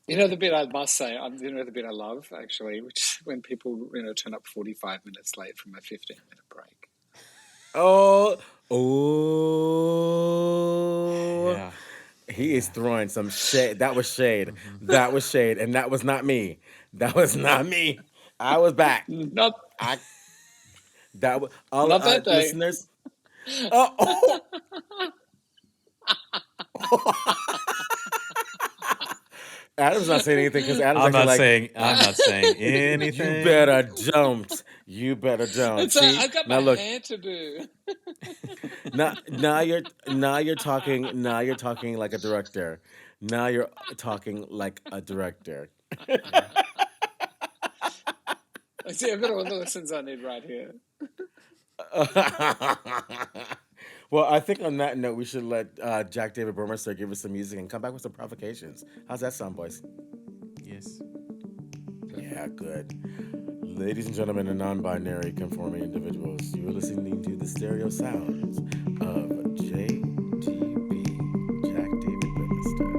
You know the bit I must say, the bit I love actually, which is when people turn up 45 minutes late from a 15-minute break. Oh, oh. Yeah. He is Yeah. throwing some shade. That was shade. Hmm. That was shade. And that was not me. That was not me. I was back. Not I that was all not that day. listeners. Oh, Adam's not saying anything because Adam's I'm actually not like, saying I'm not saying you anything. better don't. You better don't. It's like, See I've got now, my look. hair to do. Now you're talking like a director. Now you're talking like a director. I see, I've got all the lessons I need right here. Well, I think on that note, we should let Jack David Burmester give us some music and come back with some provocations. How's that sound, boys? Yes. Yeah, good. Ladies and gentlemen, and non-binary conforming individuals, you are listening to the stereo sounds of JDB, Jack David Burmester.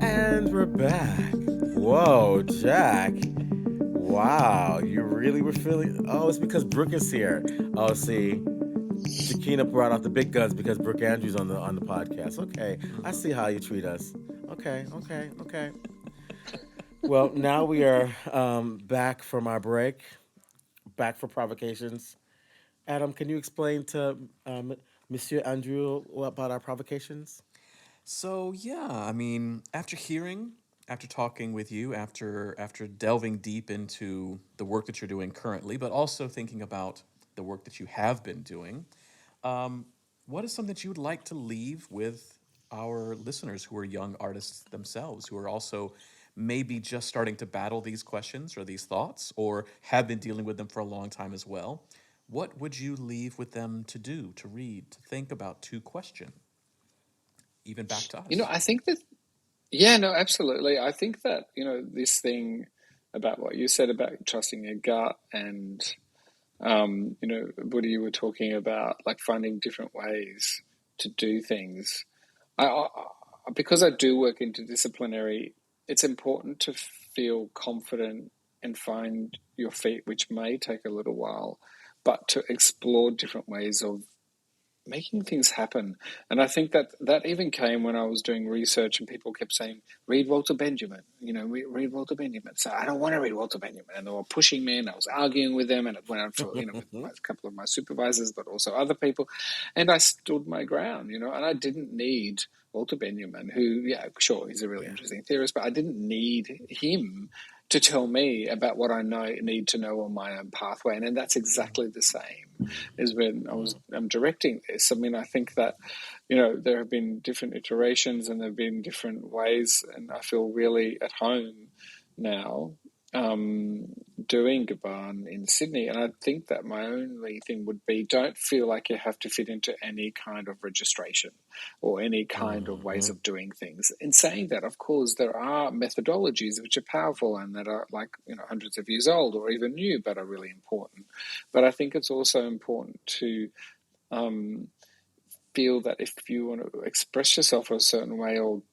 And we're back. Whoa, Jack. Wow, you really were feeling. Oh, it's because Brooke is here. Oh, see, Jakina brought out the big guns because Brook Andrew's on the podcast. Okay, I see how you treat us. Okay, okay, okay. Well, now we are back from our break, back for provocations. Adam, can you explain to Monsieur Andrew about our provocations? So yeah, I mean, after talking with you, after delving deep into the work that you're doing currently, but also thinking about the work that you have been doing, um, what is something that you would like to leave with our listeners who are young artists themselves, who are also maybe just starting to battle these questions or these thoughts, or have been dealing with them for a long time as well? What would you leave with them to do, to read, to think about, to question, even back to us? I think that, yeah, no, absolutely. I think that, this thing about what you said about trusting your gut and, Buddha, you were talking about like finding different ways to do things. I because I do work interdisciplinary, it's important to feel confident and find your feet, which may take a little while, but to explore different ways of making things happen. And I think that that even came when I was doing research and people kept saying, read Walter Benjamin, read Walter Benjamin. So I don't want to read Walter Benjamin. And they were pushing me and I was arguing with them and it went on for, with a couple of my supervisors, but also other people. And I stood my ground, and I didn't need Walter Benjamin, who, yeah, sure, he's a really interesting theorist, but I didn't need him to tell me about what I need to know on my own pathway. And that's exactly the same as when I'm directing this. I mean, I think that, there have been different iterations and there have been different ways, and I feel really at home now doing GABAN in Sydney. And I think that my only thing would be, don't feel like you have to fit into any kind of registration or any kind of ways of doing things. In saying that, of course, there are methodologies which are powerful and that are like, hundreds of years old or even new, but are really important. But I think it's also important to feel that if you want to express yourself a certain way or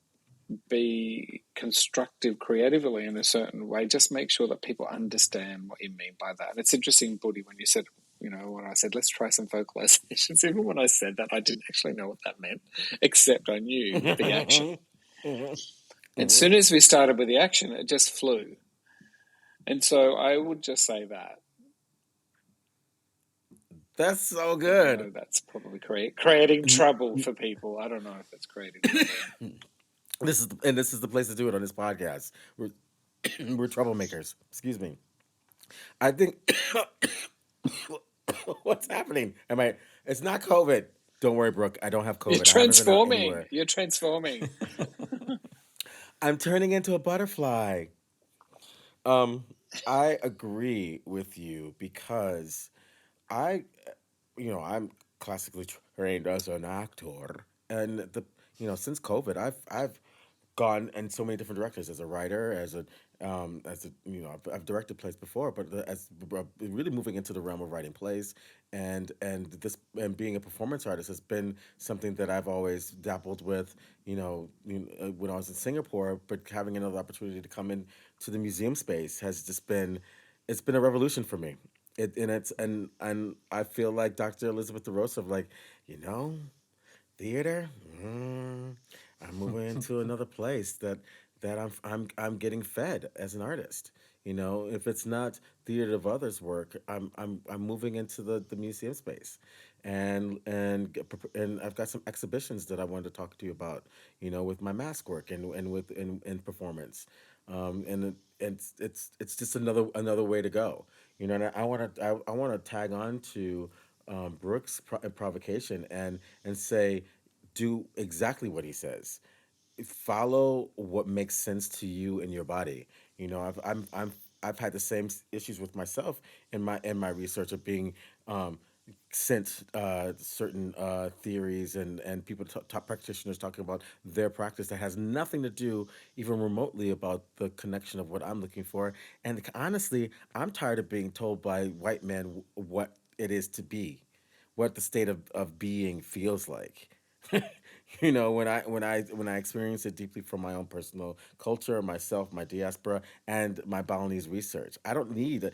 be constructive creatively in a certain way, just make sure that people understand what you mean by that. And it's interesting, Buddy, when you said, when I said, let's try some vocalizations, even when I said that, I didn't actually know what that meant, except I knew the action. As soon as we started with the action, it just flew. And so I would just say that. That's so I good. know that's probably creating trouble for people. I don't know if that's creating trouble. This is the place to do it on this podcast. We're we're troublemakers. Excuse me. I think what's happening? Am I? It's not COVID. Don't worry, Brooke. I don't have COVID. You're I haven't been out transforming. anywhere. You're transforming. I'm turning into a butterfly. Um, I agree with you because I, I'm classically trained as an actor, and since COVID, I've gone in so many different directions as a writer, I've directed plays before, but as really moving into the realm of writing plays, and being a performance artist has been something that I've always dabbled with. When I was in Singapore, but having another opportunity to come in to the museum space has just been, it's been a revolution for me. And I feel like Dr. Elizabeth DeRosa of like, you know, Theater? Mm, I'm moving into another place that I'm getting fed as an artist. You know, if it's not theater of others work, I'm moving into the museum space, and I've got some exhibitions that I wanted to talk to you about. You know, with my mask work and with in performance, it's just another way to go. You know, and I want to tag on to Brooks' provocation and say, do exactly what he says. Follow what makes sense to you and your body. You know, I've had the same issues with myself in my research of being um, sent certain theories and people top practitioners talking about their practice that has nothing to do even remotely about the connection of what I'm looking for. And honestly, I'm tired of being told by white men what it is to be, what the state of being feels like. You know, when I experience it deeply from my own personal culture, myself, my diaspora, and my Balinese research. I don't need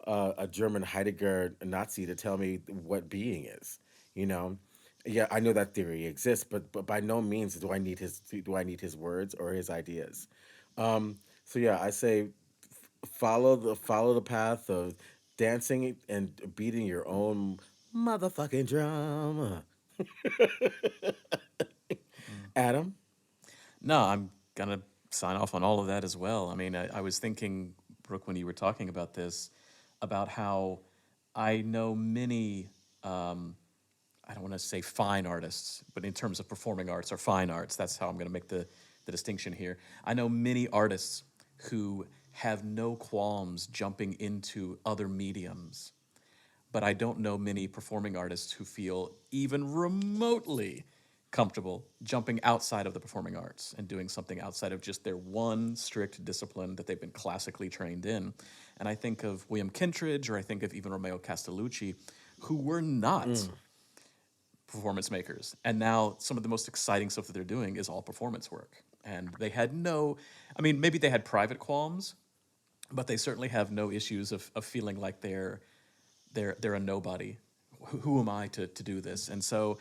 a German Heidegger Nazi to tell me what being is. You know, yeah, I know that theory exists, but by no means do I need his words or his ideas. So yeah, I say follow the path of dancing and beating your own motherfucking drum. Mm. Adam. No, I'm gonna sign off on all of that as well. I mean, I was thinking, Brooke, when you were talking about this, about how I know many. I don't want to say fine artists, but in terms of performing arts or fine arts, that's how I'm going to make the distinction here. I know many artists who have no qualms jumping into other mediums, but I don't know many performing artists who feel even remotely comfortable jumping outside of the performing arts and doing something outside of just their one strict discipline that they've been classically trained in. And I think of William Kentridge, or I think of even Romeo Castellucci, who were not Mm. performance makers. And now some of the most exciting stuff that they're doing is all performance work. And they had no, I mean, maybe they had private qualms, but they certainly have no issues of feeling like they're a nobody. Who am I to do this? And so,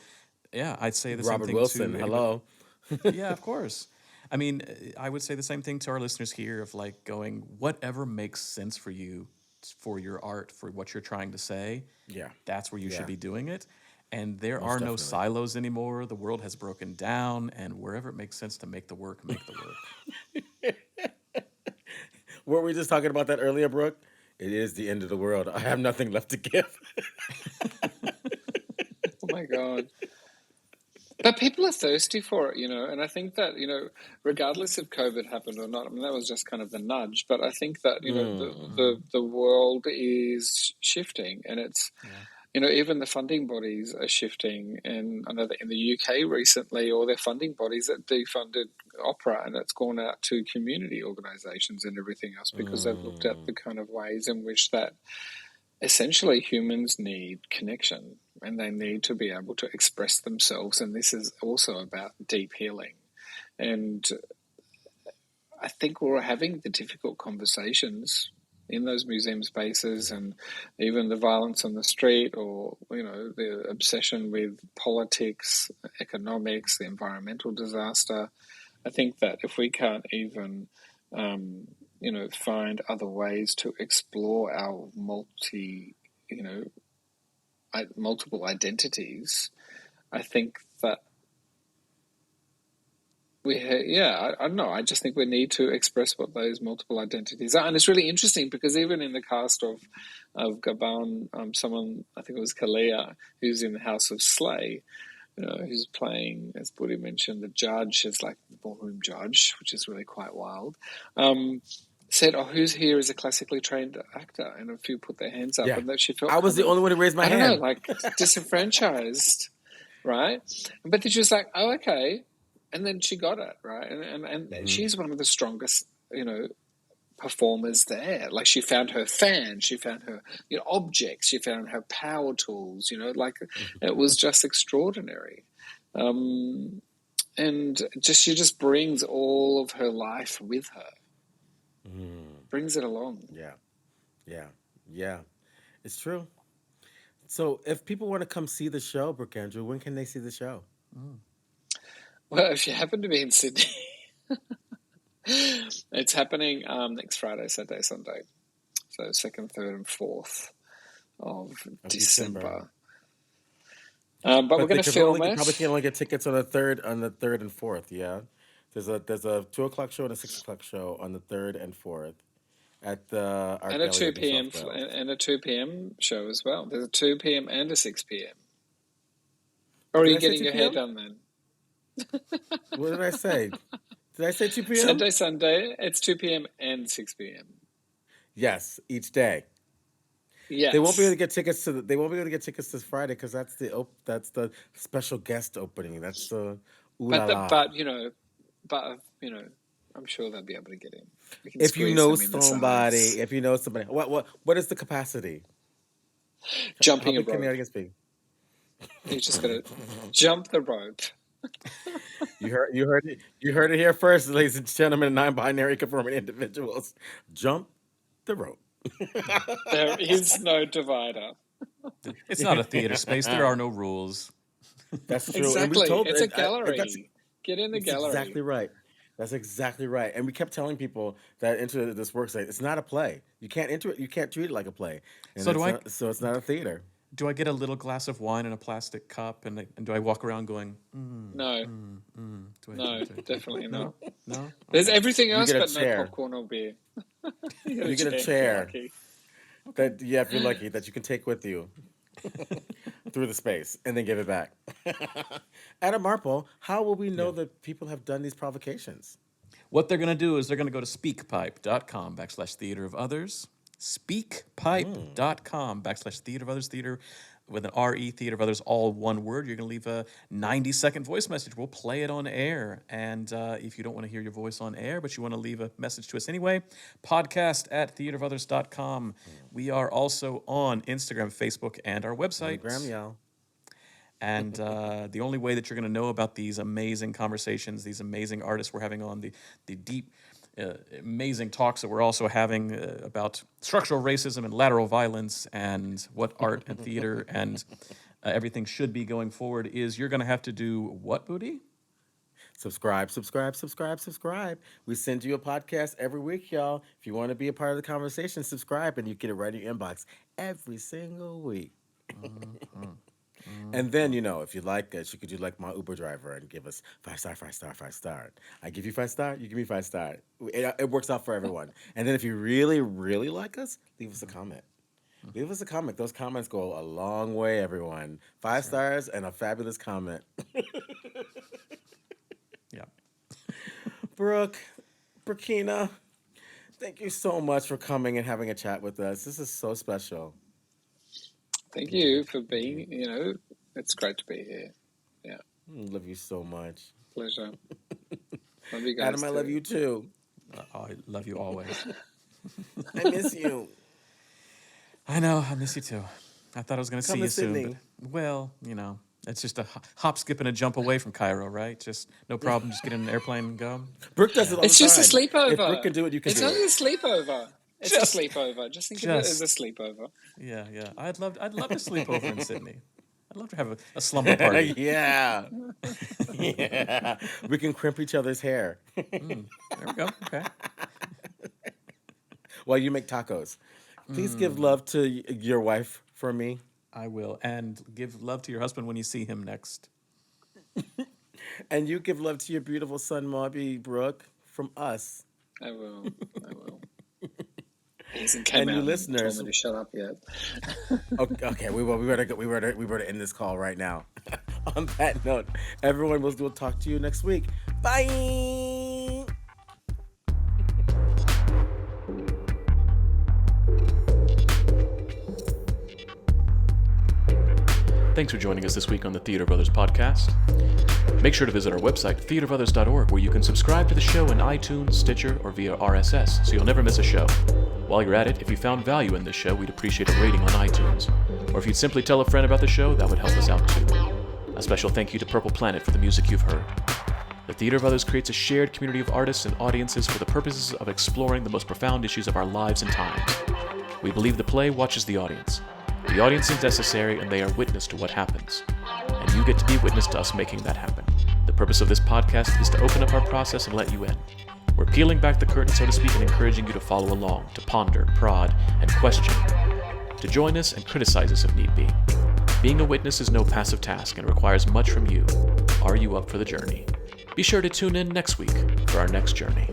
yeah, I'd say the same Robert thing Wilson. to anybody. Hello. Yeah, of course. I mean, I would say the same thing to our listeners here of like going, whatever makes sense for you, for your art, for what you're trying to say, Yeah. that's where you should Yeah. be doing it. And there Most are no definitely. silos anymore. The world has broken down, and wherever it makes sense to make the work, make the work. Were we just talking about that earlier, Brooke? It is the end of the world. I have nothing left to give. Oh my God. But people are thirsty for it, and I think that, regardless if COVID happened or not, I mean, that was just kind of the nudge. But I think that, Mm-hmm. the world is shifting, and it's, Yeah. even the funding bodies are shifting. And I know that in the UK recently, all their funding bodies that defunded opera, and it's gone out to community organisations and everything else because they've looked at Mm. the kind of ways in which that essentially humans need connection and they need to be able to express themselves. And this is also about deep healing. And I think we're having the difficult conversations in those museum spaces, Yeah. and even the violence on the street, or the obsession with politics, economics, the environmental disaster. I think that if we can't even find other ways to explore our you know multiple identities, I think that I don't know. I just think we need to express what those multiple identities are, and it's really interesting because even in the cast of GABAN, someone, I think it was Kalia, who's in the House of Slay, who's playing, as Buddy mentioned, the judge, as like the ballroom judge, which is really quite wild. Um, Said, "Oh, who's here is a classically trained actor?" And a few put their hands up, Yeah. and that she felt I was kind the of, only one who raised my I don't know, hand. like disenfranchised, right? But then she was like, "Oh, okay," and then she got it right, and Mm-hmm. she's one of the strongest, performers there. Like she found her fan, she found her objects, she found her power tools. Like it was just extraordinary. Um, and just she just brings all of her life with her, Mm. brings it along. Yeah. Yeah. Yeah. It's true. So if people want to come see the show, Brook Andrew, when can they see the show? Well, if you happen to be in Sydney, it's happening next Friday, Saturday, Sunday. So 2nd, 3rd, and 4th of December. But we're going to film it. Probably can only get tickets on the 3rd and 4th. Yeah, there's a 2:00 show and a 6:00 show on the 3rd and 4th at the Art and a Gallery 2 p.m. and a 2 p.m. show as well. There's a 2 p.m. and a 6 p.m. Or are you getting your hair done then? What did I say? Did I say 2 p.m.? Saturday, Sunday, it's 2 p.m. and 6 p.m. Yes, each day. Yes. They won't be able to get tickets this Friday because that's the special guest opening. That's the but I'm sure they'll be able to get in. If you know somebody, what is the capacity? Jumping a rope. Can the audience be? You just got to jump the rope. You heard it here first, ladies and gentlemen, non-binary conforming individuals. Jump the rope. There is no divider. It's not a theater space. There are no rules. That's true. Exactly. It's a gallery. Get in the gallery. Exactly right. That's exactly right. And we kept telling people that into this work site, it's not a play. You can't enter it. You can't treat it like a play. And so it's not a theater. Do I get a little glass of wine in a plastic cup, and do I walk around going? No, definitely not. No. There's everything else, but chair. no popcorn or beer. You get a chair that if you're lucky, that you can take with you through the space and then give it back. Adam Marple, how will we know that people have done these provocations? What they're going to do is they're going to go to speakpipe.com/theater of others. Speakpipe.com/theater of others, theater with an R-E, theater of others, all one word. You're going to leave a 90-second voice message. We'll play it on air. And if you don't want to hear your voice on air, but you want to leave a message to us anyway, podcast@theaterofothers.com. We are also on Instagram, Facebook, and our website. Instagram, y'all. And the only way that you're going to know about these amazing conversations, these amazing artists we're having on, the deep, amazing talks that we're also having about structural racism and lateral violence and what art and theater and everything should be going forward, is you're going to have to do what, Booty? Subscribe. We send you a podcast every week, y'all. If you want to be a part of the conversation, subscribe, and you get it right in your inbox every single week. And then, if you like us, you could do like my Uber driver and give us 5 star. I give you 5 star, you give me 5 star. It works out for everyone. And then if you really, really like us, leave us a comment. Those comments go a long way, everyone. 5 stars and a fabulous comment. Yeah. Burkina, thank you so much for coming and having a chat with us. This is so special. Thank you for being, it's great to be here. Yeah. Love you so much. Pleasure. Love you guys. Adam, I love you too. I love you always. I miss you. I know, I miss you too. I thought I was going to see you Sydney. soon. But, well, it's just a hop, skip, and a jump away from Cairo, right? Just no problem. Just get in an airplane and go. Brooke does it all the time. It's just a sleepover. If Brooke can do it, you can do it. It's only a sleepover. It's a sleepover. Just think of it as a sleepover. Yeah. I'd love to sleep over in Sydney. I'd love to have a slumber party. Yeah. We can crimp each other's hair. There we go. Okay. While you make tacos. Please give love to your wife for me. I will. And give love to your husband when you see him next. And you give love to your beautiful son, Mobby, Brooke, from us. I will. He hasn't came out listeners, and told me to shut up yet. Okay, we better end this call right now. On that note, everyone, we'll talk to you next week. Bye. Thanks for joining us this week on the Theater of Others podcast. Make sure to visit our website, theaterofothers.org, where you can subscribe to the show in iTunes, Stitcher, or via RSS, so you'll never miss a show. While you're at it, if you found value in this show, we'd appreciate a rating on iTunes. Or if you'd simply tell a friend about the show, that would help us out too. A special thank you to Purple Planet for the music you've heard. The Theater of Others creates a shared community of artists and audiences for the purposes of exploring the most profound issues of our lives and times. We believe the play watches the audience. The audience is necessary, and they are witness to what happens. And and you get to be witness to us making that happen. The purpose of this podcast is to open up our process and let you in. We're peeling back the curtain, so to speak, and encouraging you to follow along, to ponder, prod, and question, to join us and criticize us if need be. Being a witness is no passive task and requires much from you. Are you up for the journey? Be sure to tune in next week for our next journey.